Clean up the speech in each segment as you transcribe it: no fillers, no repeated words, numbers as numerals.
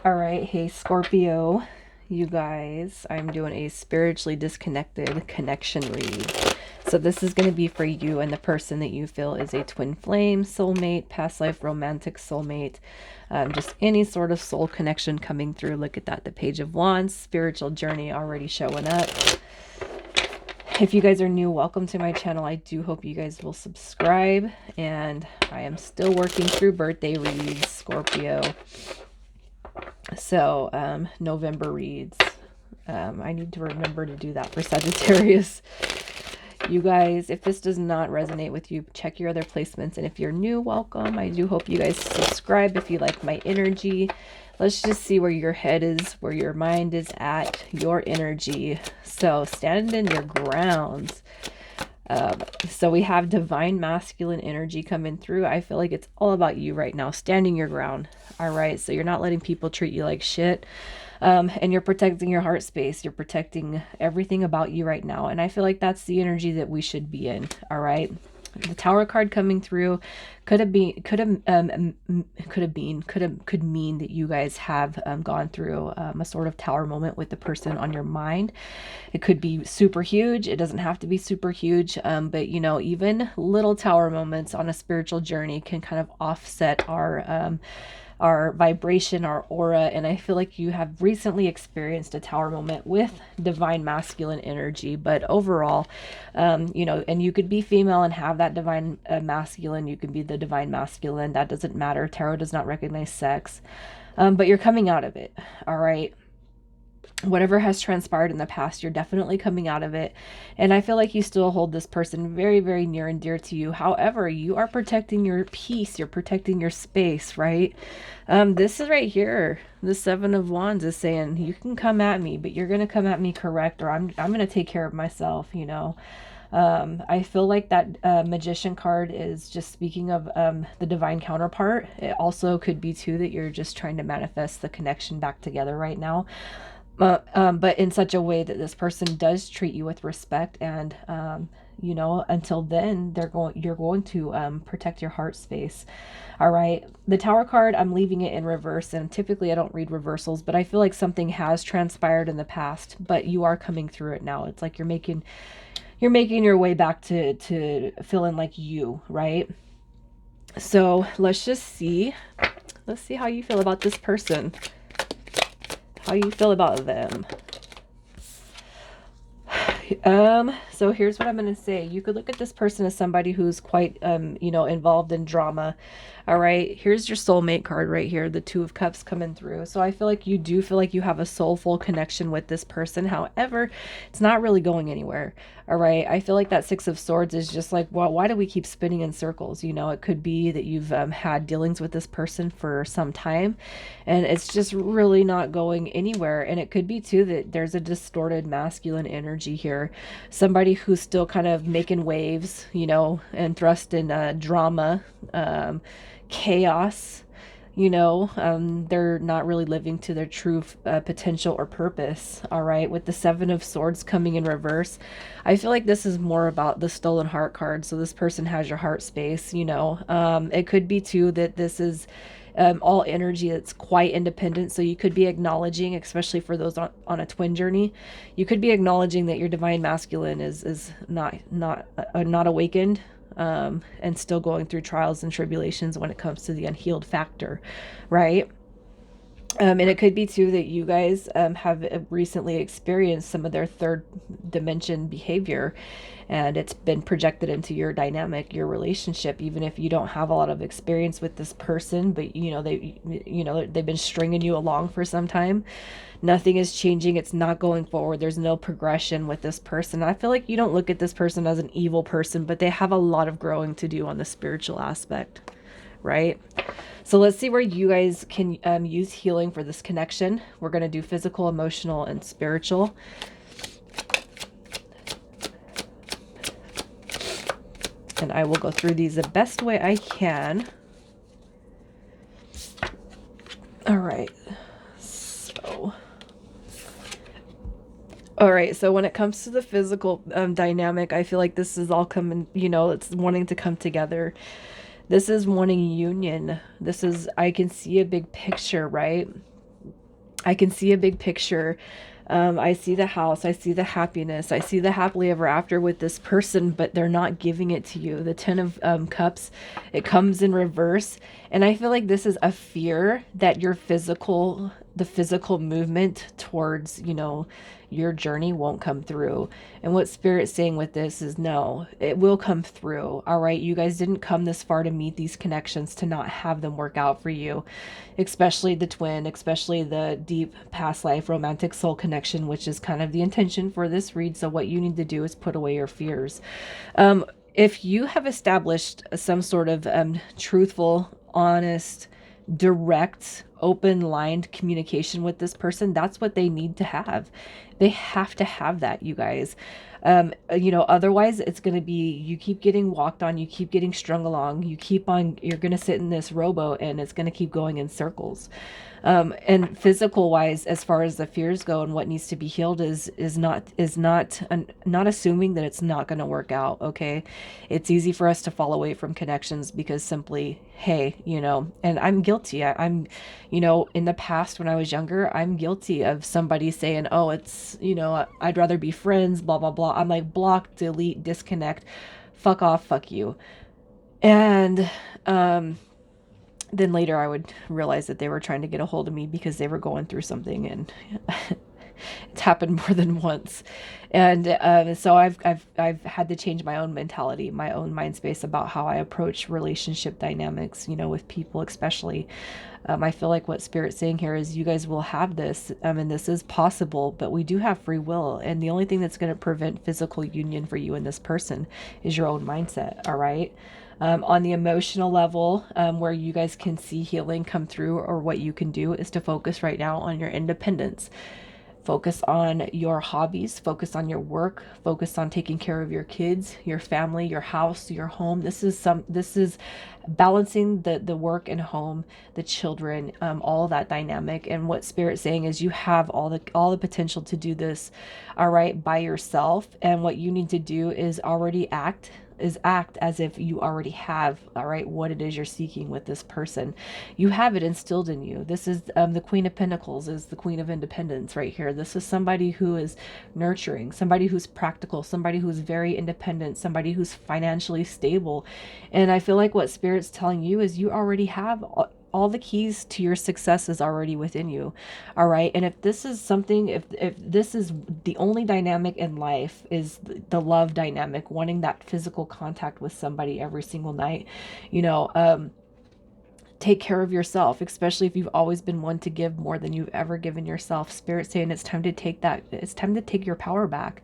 All right, hey Scorpio, you guys, I'm doing a spiritually disconnected connection read. So this is going to be for you and the person that you feel is a twin flame, soulmate, past life romantic soulmate, just any sort of soul connection coming through. Look at that, the Page of Wands, spiritual journey already showing up. If you guys are new, welcome to my channel. I do hope you guys will subscribe, and I am still working through birthday reads, Scorpio. So, November reads. I need to remember to do that for Sagittarius. You guys, if this does not resonate with you, check your other placements. And if you're new, welcome. I do hope you guys subscribe if you like my energy. Let's just see where your head is, where your mind is at, your energy. So stand in your grounds. So we have divine masculine energy coming through. I feel like it's all about you right now, standing your ground. All right. So you're not letting people treat you like shit. And you're protecting your heart space. You're protecting everything about you right now. And I feel like that's the energy that we should be in. All right. The Tower card coming through could mean that you guys have gone through a sort of tower moment with the person on your mind. It could be super huge. It doesn't have to be super huge. But you know, even little tower moments on a spiritual journey can kind of offset our vibration, our aura. And I feel like you have recently experienced a tower moment with divine masculine energy. But overall, you know, and you could be female and have that divine masculine. You could be the divine masculine. That doesn't matter. Tarot does not recognize sex. But you're coming out of it. All right. Whatever has transpired in the past, you're definitely coming out of it. And I feel like you still hold this person very, very near and dear to you. However, you are protecting your peace. You're protecting your space, right? This is right here. The Seven of Wands is saying, you can come at me, but you're going to come at me correct, or I'm going to take care of myself, you know? I feel like that Magician card is just speaking of the divine counterpart. It also could be too that you're just trying to manifest the connection back together right now. But in such a way that this person does treat you with respect, and you know, until then, you're going to protect your heart space. All right. The Tower card, I'm leaving it in reverse, and typically I don't read reversals, but I feel like something has transpired in the past, but you are coming through it now. It's like you're making your way back to feeling like you, right? So let's just see. Let's see how you feel about this person. How you feel about them. So here's what I'm going to say. You could look at this person as somebody who's quite, you know, involved in drama. All right. Here's your soulmate card right here. The Two of Cups coming through. So I feel like you do feel like you have a soulful connection with this person. However, it's not really going anywhere. All right. I feel like that Six of Swords is just like, well, why do we keep spinning in circles? You know, it could be that you've had dealings with this person for some time, and it's just really not going anywhere. And it could be too that there's a distorted masculine energy here. Somebody who's still kind of making waves, you know, and thrust in drama, chaos. You know, they're not really living to their true potential or purpose. All right. With the Seven of Swords coming in reverse, I feel like this is more about the stolen heart card. So this person has your heart space, you know. It could be too that this is all energy that's quite independent. So you could be acknowledging, especially for those on a twin journey, you could be acknowledging that your divine masculine is not awakened, and still going through trials and tribulations when it comes to the unhealed factor, right? And it could be too that you guys have recently experienced some of their third dimension behavior, and it's been projected into your dynamic, your relationship, even if you don't have a lot of experience with this person. But you know, they've been stringing you along for some time. Nothing is changing. It's not going forward. There's no progression with this person. I feel like you don't look at this person as an evil person, but they have a lot of growing to do on the spiritual aspect, right? So let's see where you guys can use healing for this connection. We're going to do physical, emotional, and spiritual. And I will go through these the best way I can. All right. All right, so when it comes to the physical dynamic, I feel like this is all coming, you know, it's wanting to come together. This is wanting union. This is, I can see a big picture, right? I can see a big picture. I see the house, I see the happiness, I see the happily ever after with this person, but they're not giving it to you. The Ten of Cups, it comes in reverse. And I feel like this is a fear that the physical movement towards, your journey won't come through. And what Spirit's saying with this is no, it will come through. All right. You guys didn't come this far to meet these connections to not have them work out for you, especially the twin, especially the deep past life romantic soul connection, which is kind of the intention for this read. So, what you need to do is put away your fears. If you have established some sort of truthful, honest, direct, open lined communication with this person, that's what they need to have. They have to have that, you guys. Otherwise it's going to be, you keep getting walked on, you keep getting strung along, you're going to sit in this rowboat and it's going to keep going in circles. And physical wise, as far as the fears go and what needs to be healed not assuming that it's not going to work out. Okay. It's easy for us to fall away from connections because simply, hey, and I'm guilty. I'm in the past when I was younger, I'm guilty of somebody saying, oh, it's, I'd rather be friends, blah, blah, blah. I'm like, block, delete, disconnect, fuck off, fuck you. And, then later I would realize that they were trying to get a hold of me because they were going through something, and it's happened more than once. And so I've had to change my own mentality, my own mind space about how I approach relationship dynamics, with people, especially. I feel like what Spirit's saying here is you guys will have this, and this is possible, but we do have free will. And the only thing that's going to prevent physical union for you and this person is your own mindset. All right. On the emotional level, where you guys can see healing come through, or what you can do is to focus right now on your independence. Focus on your hobbies, focus on your work, focus on taking care of your kids, your family, your house, your home. This is balancing the work and home, the children, all that dynamic. And what Spirit's saying is you have all the potential to do this, all right, by yourself. And what you need to do is act as if you already have, all right, what it is you're seeking with this person. You have it instilled in you. This is the Queen of Pentacles is the Queen of Independence right here. This is somebody who is nurturing, somebody who's practical, somebody who's very independent, somebody who's financially stable. And I feel like what Spirit's telling you is you already have all the keys to your success is already within you. All right. And if this is something, if this is the only dynamic in life is the love dynamic, wanting that physical contact with somebody every single night, take care of yourself, especially if you've always been one to give more than you've ever given yourself. Spirit saying it's time to take your power back.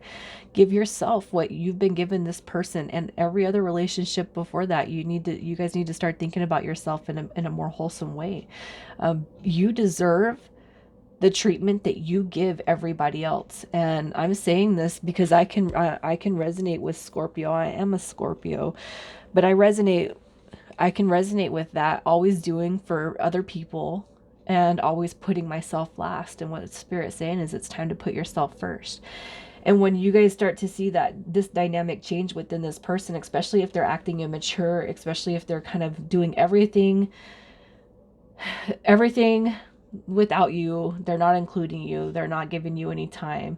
Give yourself what you've been given this person and every other relationship before that. You guys need to start thinking about yourself in a more wholesome way. You deserve the treatment that you give everybody else. And I'm saying this because I can resonate with Scorpio. I am a Scorpio, but I can resonate with that, always doing for other people and always putting myself last. And what Spirit's saying is it's time to put yourself first. And when you guys start to see that this dynamic change within this person, especially if they're acting immature, especially if they're kind of doing everything without you, they're not including you, they're not giving you any time,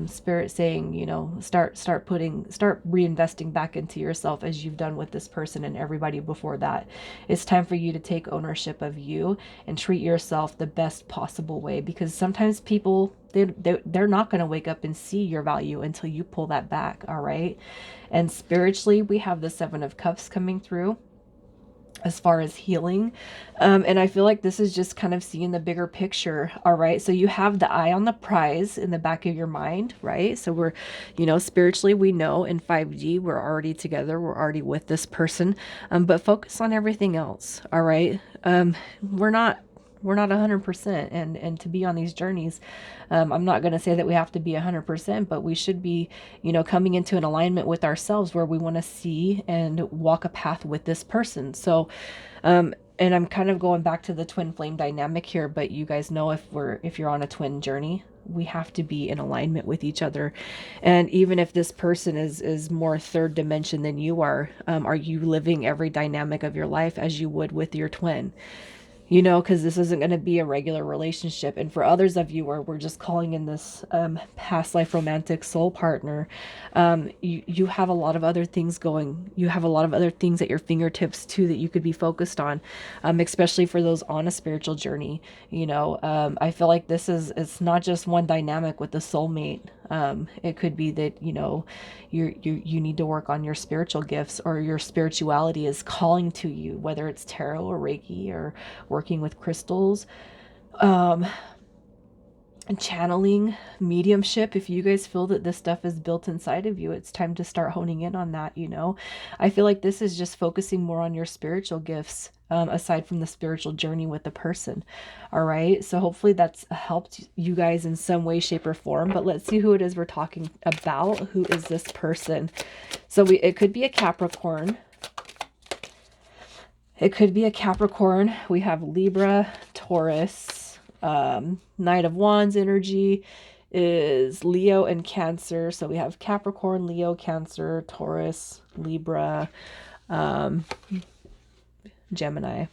Spirit saying, start reinvesting back into yourself as you've done with this person and everybody before that. It's time for you to take ownership of you and treat yourself the best possible way, because sometimes people, they're not going to wake up and see your value until you pull that back. All right. And spiritually, we have the Seven of Cups coming through as far as healing. And I feel like this is just kind of seeing the bigger picture. All right. So you have the eye on the prize in the back of your mind, right? So we're, spiritually, we know in 5D, we're already together. We're already with this person. But focus on everything else. All right. We're not 100%. And to be on these journeys, I'm not going to say that we have to be 100%, but we should be, coming into an alignment with ourselves where we want to see and walk a path with this person. So, and I'm kind of going back to the twin flame dynamic here, but you guys know if you're on a twin journey, we have to be in alignment with each other. And even if this person is more third dimension than you are you living every dynamic of your life as you would with your twin? you know, because this isn't going to be a regular relationship. And for others of you where we're just calling in this past life romantic soul partner, you have a lot of other things going. You have a lot of other things at your fingertips too that you could be focused on, especially for those on a spiritual journey. You know, I feel like it's not just one dynamic with the soulmate. It could be that, you know, you need to work on your spiritual gifts, or your spirituality is calling to you, whether it's tarot or Reiki or working with crystals, and channeling, mediumship. If you guys feel that this stuff is built inside of you, it's time to start honing in on that. You know, I feel like this is just focusing more on your spiritual gifts, aside from the spiritual journey with the person. All right, so hopefully that's helped you guys in some way, shape, or form. But let's see who it is we're talking about. Who is this person? So it could be a Capricorn. It could be a Capricorn. We have Libra, Taurus, Knight of Wands energy is Leo and Cancer. So we have Capricorn, Leo, Cancer, Taurus, Libra, Gemini.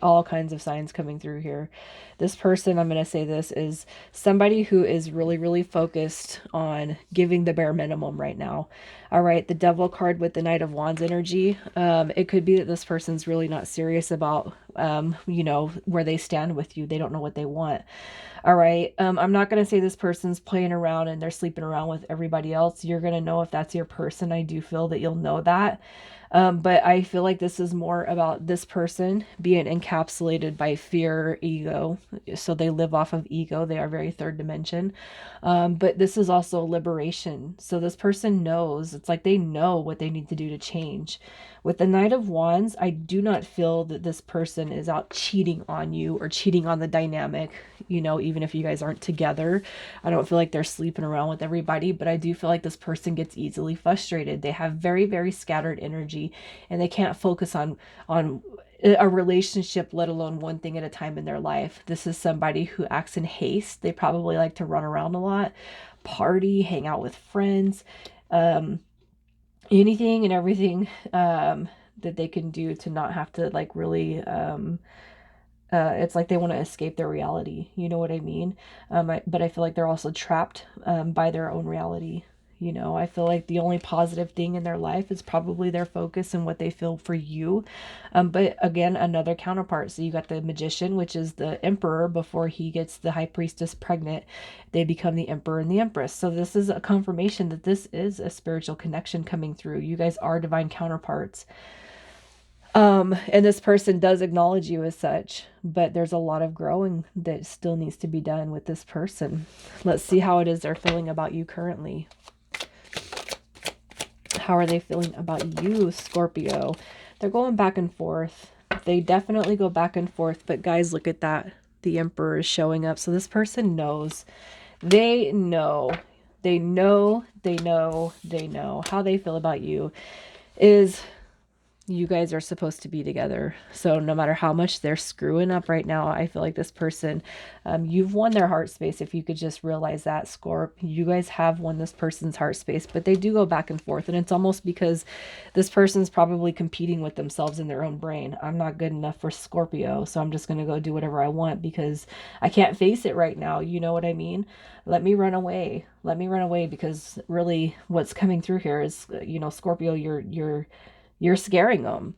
All kinds of signs coming through here. This person, I'm going to say this, is somebody who is really, really focused on giving the bare minimum right now. All right, the Devil card with the Knight of Wands energy. It could be that this person's really not serious about, you know, where they stand with you. They don't know what they want. All right. I'm not going to say this person's playing around and they're sleeping around with everybody else. You're going to know if that's your person. I do feel that you'll know that. But I feel like this is more about this person being encapsulated by fear, ego. So they live off of ego. They are very third dimension. But this is also liberation. So this person knows, it's like they know what they need to do to change. With the Knight of Wands, I do not feel that this person is out cheating on you or cheating on the dynamic, you know, even if you guys aren't together. I don't feel like they're sleeping around with everybody, but I do feel like this person gets easily frustrated. They have very, very scattered energy, and they can't focus on a relationship, let alone one thing at a time in their life. This is somebody who acts in haste. They probably like to run around a lot, party, hang out with friends, anything and everything that they can do to not have to like really it's like they want to escape their reality, you know what I mean? But I feel like they're also trapped by their own reality. You know, I feel like the only positive thing in their life is probably their focus and what they feel for you. But again, another counterpart. So you got the Magician, which is the Emperor. Before he gets the High Priestess pregnant, they become the Emperor and the Empress. So this is a confirmation that this is a spiritual connection coming through. You guys are divine counterparts. And this person does acknowledge you as such, but there's a lot of growing that still needs to be done with this person. Let's see how it is they're feeling about you currently. How are they feeling about you, Scorpio? They're going back and forth. They definitely go back and forth, but guys, look at that. The Emperor is showing up. So this person knows. They know. They know. They know. They know. How they feel about you is you guys are supposed to be together. So no matter how much they're screwing up right now, I feel like this person, you've won their heart space. If you could just realize that, Scorp, you guys have won this person's heart space, but they do go back and forth. And it's almost because this person's probably competing with themselves in their own brain. I'm not good enough for Scorpio, so I'm just going to go do whatever I want because I can't face it right now. You know what I mean? Let me run away. Let me run away, because really what's coming through here is, you know, Scorpio, you're scaring them.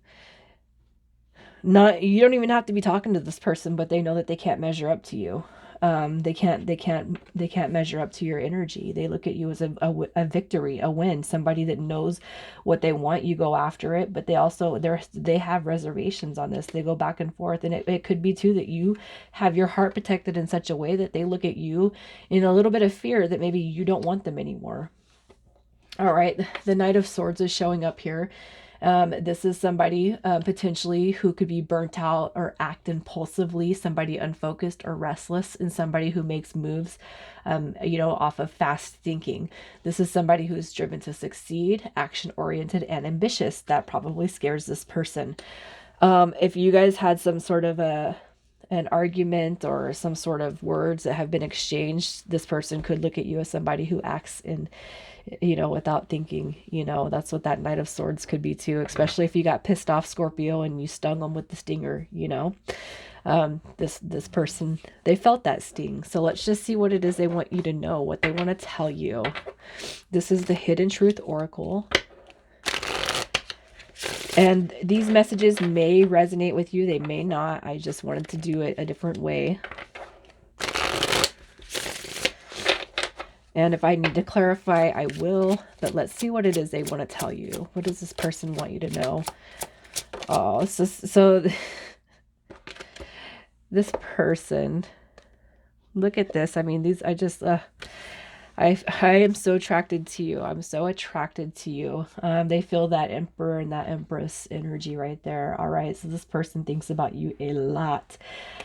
You don't even have to be talking to this person, but they know that they can't measure up to you. They can't measure up to your energy. They look at you as a victory, a win, somebody that knows what they want. You go after it, but they have reservations on this. They go back and forth, and it could be too that you have your heart protected in such a way that they look at you in a little bit of fear that maybe you don't want them anymore. All right, the Knight of Swords is showing up here. This is somebody potentially who could be burnt out or act impulsively, somebody unfocused or restless, and somebody who makes moves, you know, off of fast thinking. This is somebody who's driven to succeed, action-oriented, and ambitious. That probably scares this person. If you guys had some sort of an argument or some sort of words that have been exchanged, this person could look at you as somebody who acts in, you know, without thinking. You know, that's what that Knight of Swords could be too, especially if you got pissed off, Scorpio, and you stung them with the stinger, you know. This person, they felt that sting. So let's just see what it is they want you to know, what they want to tell you. This is the Hidden Truth Oracle. And these messages may resonate with you. They may not. I just wanted to do it a different way. And if I need to clarify, I will. But let's see what it is they want to tell you. What does this person want you to know? Oh, so this person, look at this. I mean, these, I am so attracted to you. I'm so attracted to you. They feel that Emperor and that Empress energy right there. All right. So this person thinks about you a lot.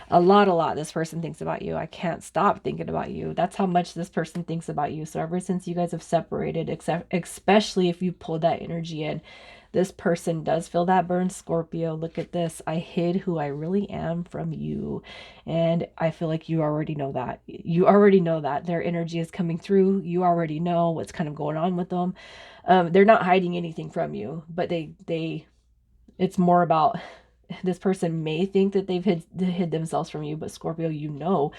A lot. This person thinks about you. I can't stop thinking about you. That's how much this person thinks about you. So ever since you guys have separated, especially if you pulled that energy in, this person does feel that burn, Scorpio. Look at this. I hid who I really am from you. And I feel like you already know that. You already know that. Their energy is coming through. You already know what's kind of going on with them. They're not hiding anything from you, but it's more about, this person may think that they've hid themselves from you, but Scorpio, you know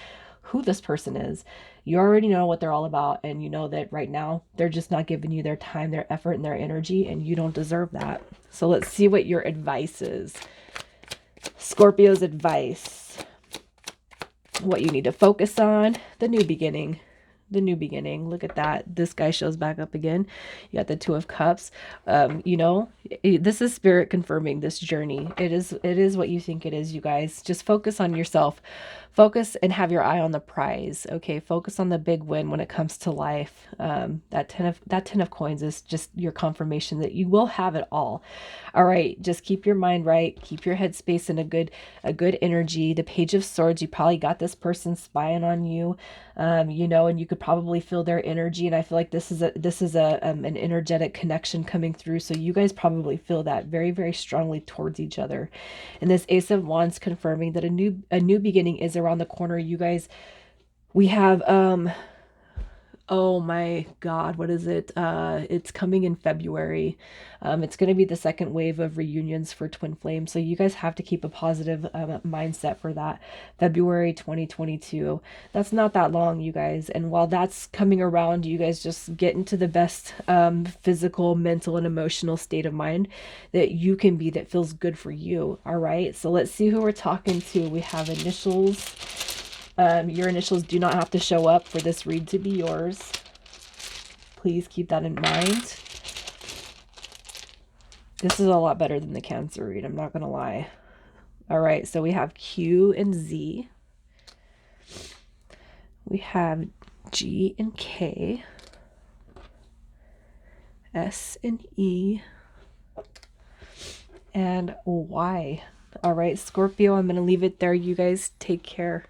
who this person is. You already know what they're all about, and you know that right now they're just not giving you their time, their effort, and their energy, and you don't deserve that. So let's see what your advice is. Scorpio's advice. What you need to focus on. The new beginning. The new beginning. Look at that. This guy shows back up again. You got the Two of Cups. You know, this is spirit confirming this journey. It is what you think it is, you guys. Just focus on yourself. Focus and have your eye on the prize. Okay, focus on the big win when it comes to life. That ten of coins is just your confirmation that you will have it all. All right, just keep your mind right. Keep your headspace in a good energy. The Page of Swords, you probably got this person spying on you. You know, and you could probably feel their energy. And I feel like this is an energetic connection coming through. So you guys probably feel that very, very strongly towards each other. And this Ace of Wands confirming that a new beginning is around the corner. You guys, we have, oh my God, what is it? It's coming in February. It's going to be the second wave of reunions for Twin Flame. So you guys have to keep a positive mindset for that. February 2022. That's not that long, you guys. And while that's coming around, you guys just get into the best physical, mental, and emotional state of mind that you can be, that feels good for you. All right. So let's see who we're talking to. We have initials. Your initials do not have to show up for this read to be yours. Please keep that in mind. This is a lot better than the Cancer read, I'm not going to lie. All right, so we have Q and Z. We have G and K. S and E. And Y. All right, Scorpio, I'm going to leave it there. You guys take care.